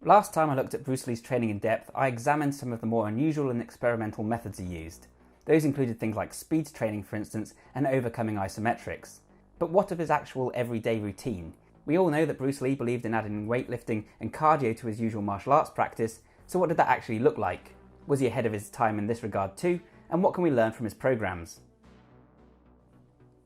Last time I looked at Bruce Lee's training in depth, I examined some of the more unusual and experimental methods he used. Those included things like speed training, for instance, and overcoming isometrics. But what of his actual everyday routine? We all know that Bruce Lee believed in adding weightlifting and cardio to his usual martial arts practice, so what did that actually look like? Was he ahead of his time in this regard too? And what can we learn from his programs?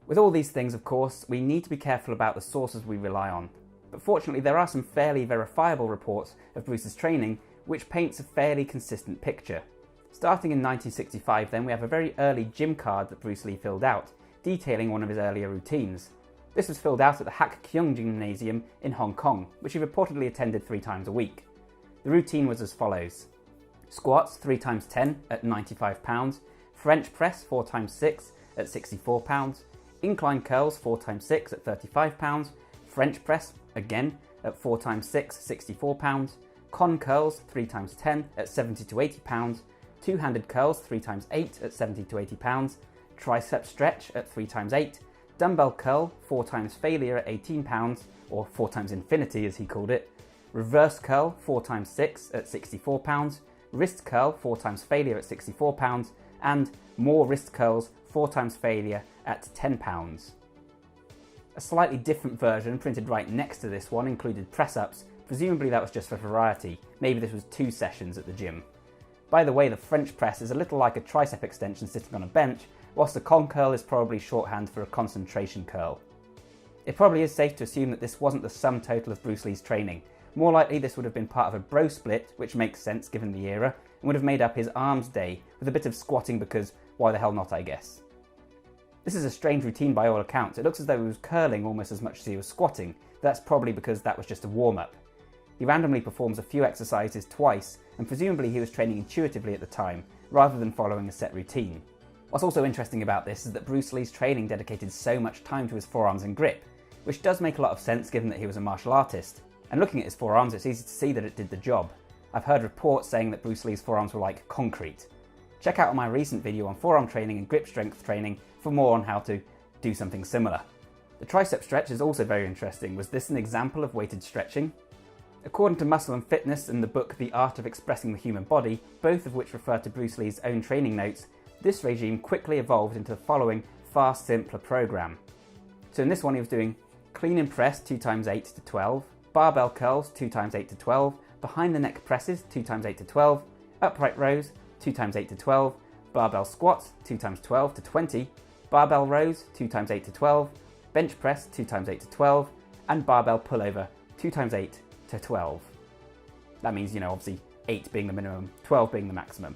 With all these things, of course, we need to be careful about the sources we rely on. But fortunately, there are some fairly verifiable reports of Bruce's training which paints a fairly consistent picture. Starting in 1965 then, we have a very early gym card that Bruce Lee filled out, detailing one of his earlier routines. This was filled out at the Hak Kyung Gymnasium in Hong Kong, which he reportedly attended 3 times a week. The routine was as follows: squats 3 times 10 at 95 pounds, French press 4 times 6 at 64 pounds, incline curls 4 times 6 at 35 pounds, French press again at 4 times 6 64 pounds, con curls 3 times 10 at 70 to 80 pounds, two-handed curls 3 times 8 at 70 to 80 pounds, tricep stretch at 3 times 8, dumbbell curl 4 times failure at 18 pounds, or 4 times infinity as he called it, reverse curl 4 times 6 at 64 pounds, wrist curl 4 times failure at 64 pounds, and more wrist curls 4 times failure at 10 pounds. A slightly different version printed right next to this one included press-ups. Presumably that was just for variety. Maybe this was 2 sessions at the gym. By the way, the French press is a little like a tricep extension sitting on a bench, whilst the con curl is probably shorthand for a concentration curl. It probably is safe to assume that this wasn't the sum total of Bruce Lee's training. More likely this would have been part of a bro split, which makes sense given the era, and would have made up his arms day, with a bit of squatting because why the hell not, I guess. This is a strange routine by all accounts. It looks as though he was curling almost as much as he was squatting, but that's probably because that was just a warm-up. He randomly performs a few exercises twice, and presumably he was training intuitively at the time, rather than following a set routine. What's also interesting about this is that Bruce Lee's training dedicated so much time to his forearms and grip, which does make a lot of sense given that he was a martial artist. And looking at his forearms, it's easy to see that it did the job. I've heard reports saying that Bruce Lee's forearms were like concrete. Check out my recent video on forearm training and grip strength training for more on how to do something similar. The tricep stretch is also very interesting. Was this an example of weighted stretching? According to Muscle and Fitness and the book The Art of Expressing the Human Body, both of which refer to Bruce Lee's own training notes, this regime quickly evolved into the following far simpler program. So in this one he was doing clean and press 2 times 8 to 12, barbell curls 2 times 8 to 12, behind the neck presses 2 times 8 to 12, upright rows 2 times 8 to 12, barbell squats 2 times 12 to 20, barbell rows 2 times 8 to 12, bench press 2 times 8 to 12, and barbell pullover 2 times 8 to 12. That means, obviously 8 being the minimum, 12 being the maximum.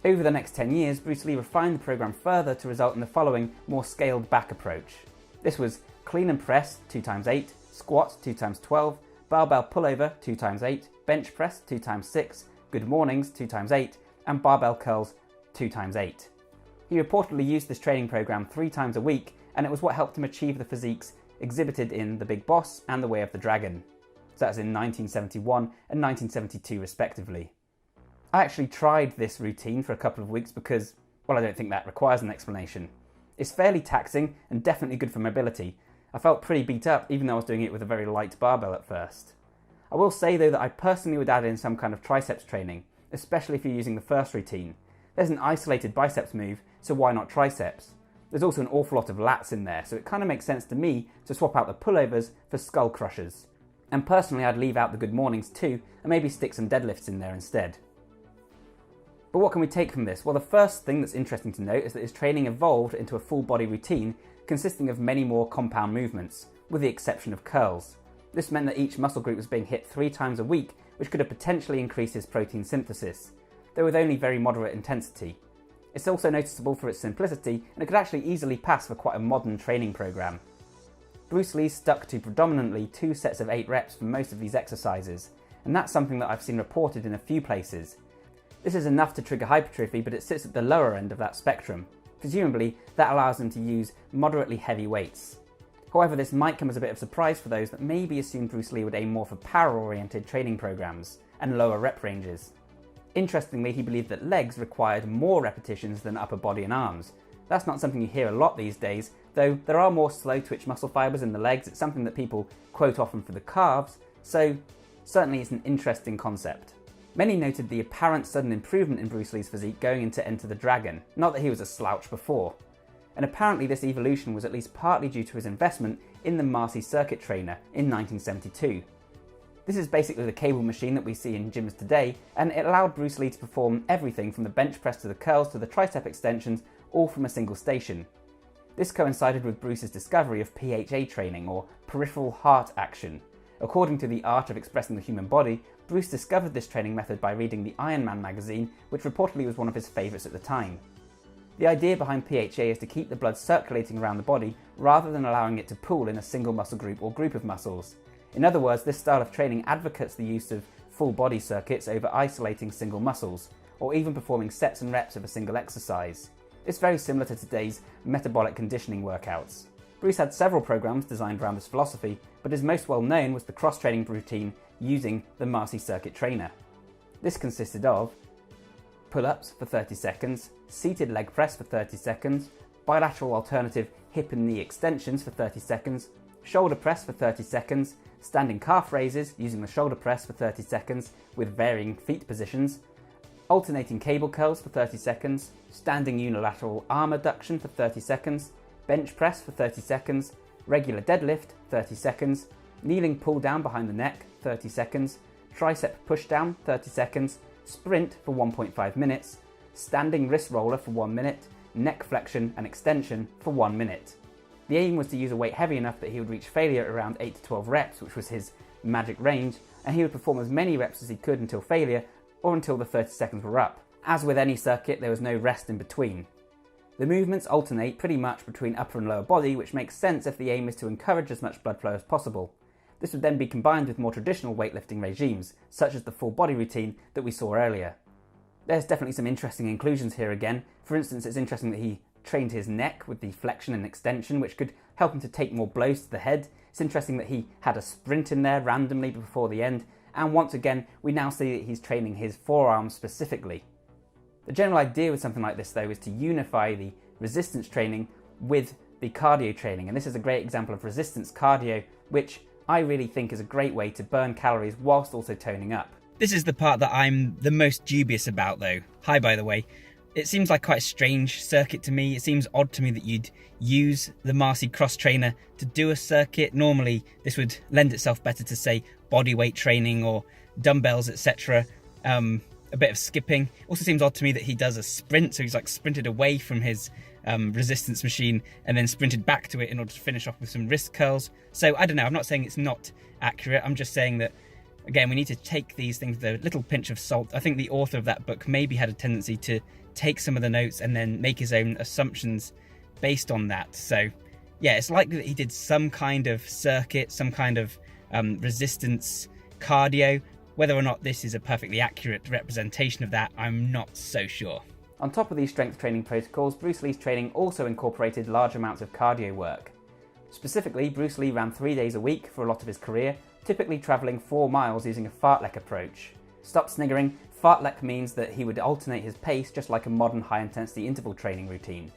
Over the next 10 years, Bruce Lee refined the program further to result in the following more scaled back approach. This was clean and press 2 times 8, squats 2 times 12, barbell pullover 2 times 8, bench press 2 times 6, good mornings 2 times 8, and barbell curls 2 times 8. He reportedly used this training program 3 times a week, and it was what helped him achieve the physiques exhibited in The Big Boss and The Way of the Dragon. So that's in 1971 and 1972 respectively. I actually tried this routine for a couple of weeks because, well, I don't think that requires an explanation. It's fairly taxing and definitely good for mobility. I felt pretty beat up even though I was doing it with a very light barbell at first. I will say though that I personally would add in some kind of triceps training, especially if you're using the first routine. There's an isolated biceps move, so why not triceps? There's also an awful lot of lats in there, so it kind of makes sense to me to swap out the pullovers for skull crushers. And personally I'd leave out the good mornings too, and maybe stick some deadlifts in there instead. But what can we take from this? Well, the first thing that's interesting to note is that his training evolved into a full body routine consisting of many more compound movements, with the exception of curls. This meant that each muscle group was being hit 3 times a week, which could have potentially increased his protein synthesis, though with only very moderate intensity. It's also noticeable for its simplicity, and it could actually easily pass for quite a modern training program. Bruce Lee stuck to predominantly 2 sets of 8 reps for most of these exercises, and that's something that I've seen reported in a few places. This is enough to trigger hypertrophy, but it sits at the lower end of that spectrum. Presumably, that allows them to use moderately heavy weights. However, this might come as a bit of a surprise for those that maybe assumed Bruce Lee would aim more for power-oriented training programs and lower rep ranges. Interestingly, he believed that legs required more repetitions than upper body and arms. That's not something you hear a lot these days, though there are more slow twitch muscle fibers in the legs. It's something that people quote often for the calves, so certainly it's an interesting concept. Many noted the apparent sudden improvement in Bruce Lee's physique going into Enter the Dragon, not that he was a slouch before. And apparently this evolution was at least partly due to his investment in the Marcy circuit trainer in 1972. This is basically the cable machine that we see in gyms today, and it allowed Bruce Lee to perform everything from the bench press to the curls to the tricep extensions, all from a single station. This coincided with Bruce's discovery of PHA training, or peripheral heart action. According to The Art of Expressing the Human Body, Bruce discovered this training method by reading the Iron Man magazine, which reportedly was one of his favourites at the time. The idea behind PHA is to keep the blood circulating around the body rather than allowing it to pool in a single muscle group or group of muscles. In other words, this style of training advocates the use of full body circuits over isolating single muscles, or even performing sets and reps of a single exercise. It's very similar to today's metabolic conditioning workouts. Bruce had several programs designed around this philosophy, but his most well known was the cross-training routine using the Marcy circuit trainer. This consisted of pull-ups for 30 seconds, seated leg press for 30 seconds, bilateral alternative hip and knee extensions for 30 seconds, shoulder press for 30 seconds, standing calf raises using the shoulder press for 30 seconds with varying feet positions, alternating cable curls for 30 seconds, standing unilateral arm adduction for 30 seconds, bench press for 30 seconds, regular deadlift 30 seconds, kneeling pull down behind the neck 30 seconds, tricep push down 30 seconds, sprint for 1.5 minutes, standing wrist roller for 1 minute, neck flexion and extension for 1 minute. The aim was to use a weight heavy enough that he would reach failure at around 8 to 12 reps, which was his magic range, and he would perform as many reps as he could until failure or until the 30 seconds were up. As with any circuit, there was no rest in between. The movements alternate pretty much between upper and lower body, which makes sense if the aim is to encourage as much blood flow as possible. This would then be combined with more traditional weightlifting regimes, such as the full body routine that we saw earlier. There's definitely some interesting inclusions here again. For instance, it's interesting that he trained his neck with the flexion and extension, which could help him to take more blows to the head. It's interesting that he had a sprint in there randomly before the end, and once again we now see that he's training his forearms specifically. The general idea with something like this though is to unify the resistance training with the cardio training, and this is a great example of resistance cardio, which I really think is a great way to burn calories whilst also toning up. This is the part that I'm the most dubious about though. Hi, by the way. It seems like quite a strange circuit to me. It seems odd to me that you'd use the Marcy cross trainer to do a circuit. Normally this would lend itself better to say body weight training or dumbbells, etc. A bit of skipping. Also seems odd to me that he does a sprint, so he's like sprinted away from his resistance machine and then sprinted back to it in order to finish off with some wrist curls. So I don't know, I'm not saying it's not accurate, I'm just saying that again we need to take these things with a little pinch of salt. I think the author of that book maybe had a tendency to take some of the notes and then make his own assumptions based on that. So yeah, it's likely that he did some kind of circuit, some kind of resistance cardio. Whether or not this is a perfectly accurate representation of that, I'm not so sure. On top of these strength training protocols, Bruce Lee's training also incorporated large amounts of cardio work. Specifically, Bruce Lee ran 3 days a week for a lot of his career, typically travelling 4 miles using a fartlek approach. Stop sniggering, fartlek means that he would alternate his pace just like a modern high-intensity interval training routine.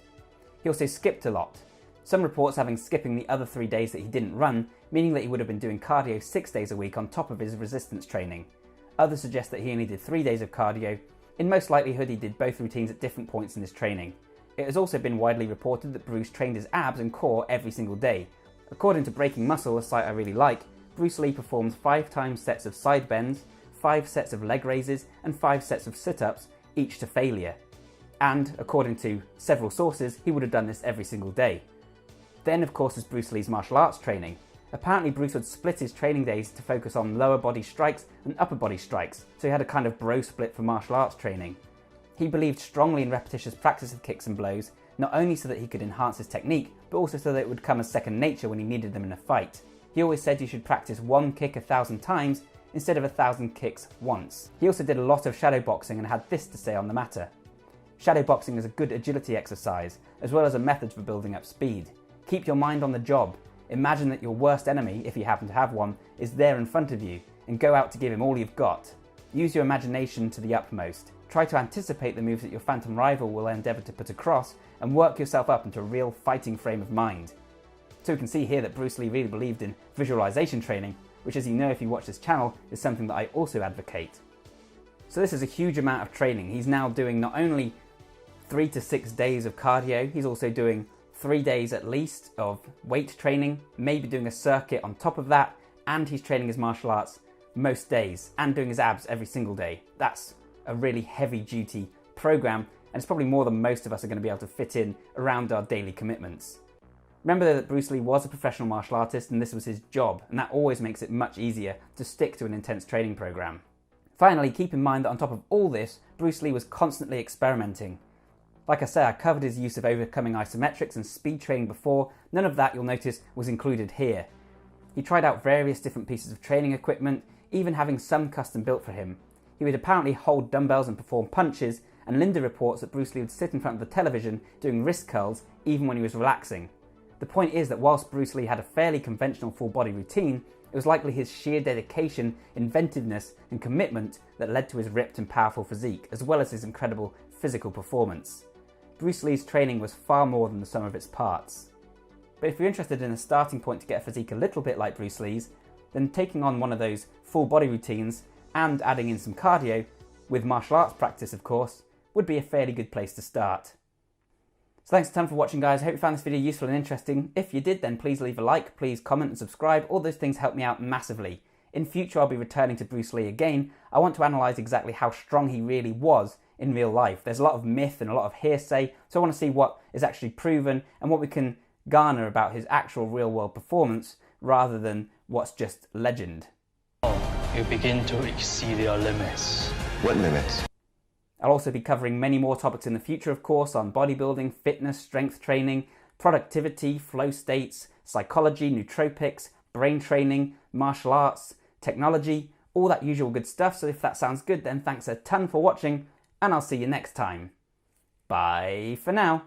He also skipped a lot, some reports having skipping the other 3 days that he didn't run, meaning that he would have been doing cardio 6 days a week on top of his resistance training. Others suggest that he only did 3 days of cardio. In most likelihood, he did both routines at different points in his training. It has also been widely reported that Bruce trained his abs and core every single day. According to Breaking Muscle, a site I really like, Bruce Lee performed 5 times sets of side bends, 5 sets of leg raises, and 5 sets of sit-ups, each to failure. And, according to several sources, he would have done this every single day. Then, of course, is Bruce Lee's martial arts training. Apparently, Bruce would split his training days to focus on lower body strikes and upper body strikes, so he had a kind of bro split for martial arts training. He believed strongly in repetitious practice of kicks and blows, not only so that he could enhance his technique, but also so that it would come as second nature when he needed them in a fight. He always said you should practice 1 kick 1,000 times instead of 1,000 kicks once. He also did a lot of shadow boxing and had this to say on the matter. Shadow boxing is a good agility exercise, as well as a method for building up speed. Keep your mind on the job. Imagine that your worst enemy, if you happen to have one, is there in front of you, and go out to give him all you've got. Use your imagination to the utmost. Try to anticipate the moves that your phantom rival will endeavour to put across, and work yourself up into a real fighting frame of mind. So we can see here that Bruce Lee really believed in visualization training, which, as you know if you watch this channel, is something that I also advocate. So this is a huge amount of training. He's now doing not only 3 to 6 days of cardio, he's also doing 3 days at least of weight training, maybe doing a circuit on top of that, and he's training his martial arts most days and doing his abs every single day. That's a really heavy duty program, and it's probably more than most of us are going to be able to fit in around our daily commitments. Remember that Bruce Lee was a professional martial artist and this was his job, and that always makes it much easier to stick to an intense training program. Finally, keep in mind that on top of all this, Bruce Lee was constantly experimenting. Like I say, I covered his use of overcoming isometrics and speed training before. None of that, you'll notice, was included here. He tried out various different pieces of training equipment, even having some custom built for him. He would apparently hold dumbbells and perform punches, and Linda reports that Bruce Lee would sit in front of the television doing wrist curls even when he was relaxing. The point is that whilst Bruce Lee had a fairly conventional full body routine, it was likely his sheer dedication, inventiveness and commitment that led to his ripped and powerful physique, as well as his incredible physical performance. Bruce Lee's training was far more than the sum of its parts. But if you're interested in a starting point to get a physique a little bit like Bruce Lee's, then taking on one of those full body routines and adding in some cardio, with martial arts practice of course, would be a fairly good place to start. So thanks a ton for watching, guys. I hope you found this video useful and interesting. If you did, then please leave a like, please comment and subscribe. All those things help me out massively. In future I'll be returning to Bruce Lee again. I want to analyse exactly how strong he really was in real life. There's a lot of myth and a lot of hearsay, so I want to see what is actually proven and what we can garner about his actual real world performance rather than what's just legend. You begin to exceed your limits. What limits? I'll also be covering many more topics in the future, of course, on bodybuilding, fitness, strength training, productivity, flow states, psychology, nootropics, brain training, martial arts, technology, all that usual good stuff. So if that sounds good, then thanks a ton for watching, and I'll see you next time. Bye for now.